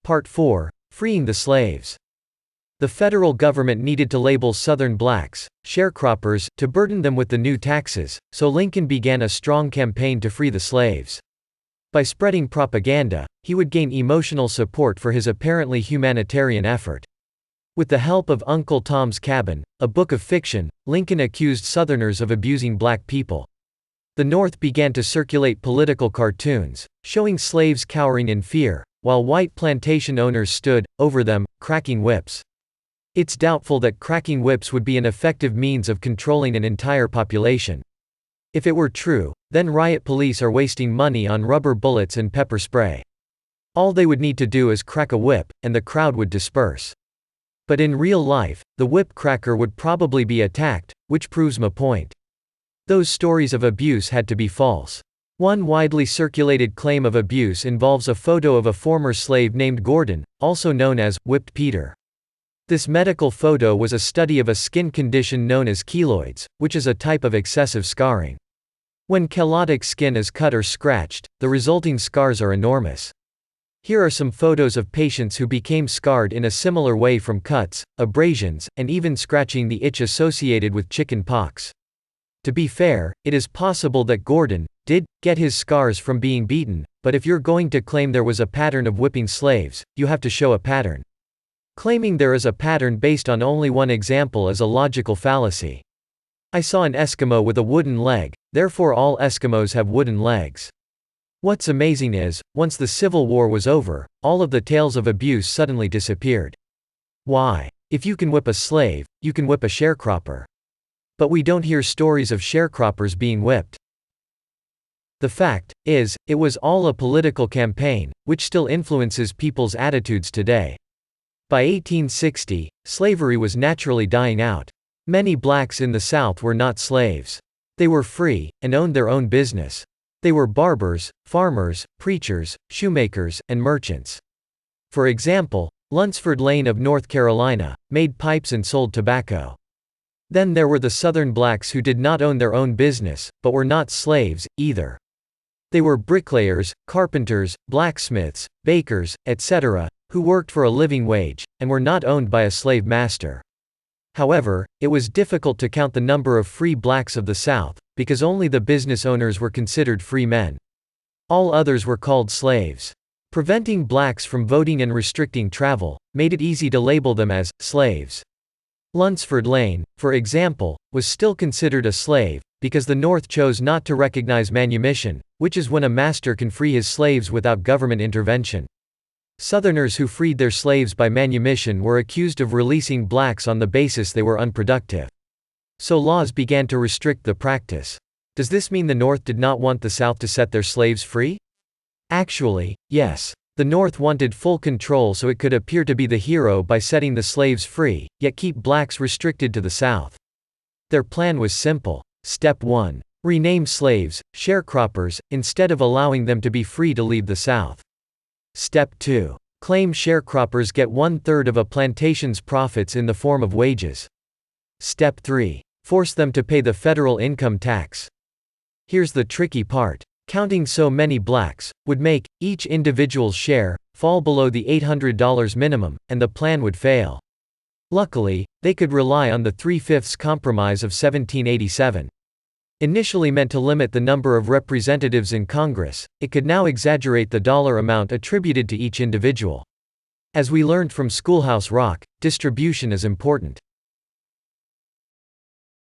Part 4. Freeing the Slaves. The federal government needed to label Southern blacks, sharecroppers, to burden them with the new taxes, so Lincoln began a strong campaign to free the slaves. By spreading propaganda, he would gain emotional support for his apparently humanitarian effort. With the help of Uncle Tom's Cabin, a book of fiction, Lincoln accused Southerners of abusing black people. The North began to circulate political cartoons, showing slaves cowering in fear, while white plantation owners stood over them, cracking whips. It's doubtful that cracking whips would be an effective means of controlling an entire population. If it were true, then riot police are wasting money on rubber bullets and pepper spray. All they would need to do is crack a whip, and the crowd would disperse. But in real life, the whip cracker would probably be attacked, which proves my point. Those stories of abuse had to be false. One widely circulated claim of abuse involves a photo of a former slave named Gordon, also known as Whipped Peter. This medical photo was a study of a skin condition known as keloids, which is a type of excessive scarring. When kelotic skin is cut or scratched, the resulting scars are enormous. Here are some photos of patients who became scarred in a similar way from cuts, abrasions, and even scratching the itch associated with chicken pox. To be fair, it is possible that Gordon did get his scars from being beaten, but if you're going to claim there was a pattern of whipping slaves, you have to show a pattern. Claiming there is a pattern based on only one example is a logical fallacy. I saw an Eskimo with a wooden leg, therefore all Eskimos have wooden legs. What's amazing is, once the Civil War was over, all of the tales of abuse suddenly disappeared. Why? If you can whip a slave, you can whip a sharecropper. But we don't hear stories of sharecroppers being whipped. The fact is, it was all a political campaign, which still influences people's attitudes today. By 1860, slavery was naturally dying out. Many blacks in the South were not slaves. They were free, and owned their own business. They were barbers, farmers, preachers, shoemakers, and merchants. For example, Lunsford Lane of North Carolina made pipes and sold tobacco. Then there were the Southern blacks who did not own their own business, but were not slaves, either. They were bricklayers, carpenters, blacksmiths, bakers, etc., who worked for a living wage, and were not owned by a slave master. However, it was difficult to count the number of free blacks of the South, because only the business owners were considered free men. All others were called slaves. Preventing blacks from voting and restricting travel made it easy to label them as slaves. Lunsford Lane, for example, was still considered a slave, because the North chose not to recognize manumission, which is when a master can free his slaves without government intervention. Southerners who freed their slaves by manumission were accused of releasing blacks on the basis they were unproductive. So laws began to restrict the practice. Does this mean the North did not want the South to set their slaves free? Actually, yes. The North wanted full control so it could appear to be the hero by setting the slaves free, yet keep blacks restricted to the South. Their plan was simple. Step 1. Rename slaves sharecroppers, instead of allowing them to be free to leave the South. Step 2. Claim sharecroppers get 1/3 of a plantation's profits in the form of wages. Step 3. Force them to pay the federal income tax. Here's the tricky part. Counting so many blacks would make each individual's share fall below the $800 minimum, and the plan would fail. Luckily, they could rely on the 3/5 Compromise of 1787. Initially meant to limit the number of representatives in Congress, it could now exaggerate the dollar amount attributed to each individual. As we learned from Schoolhouse Rock, distribution is important.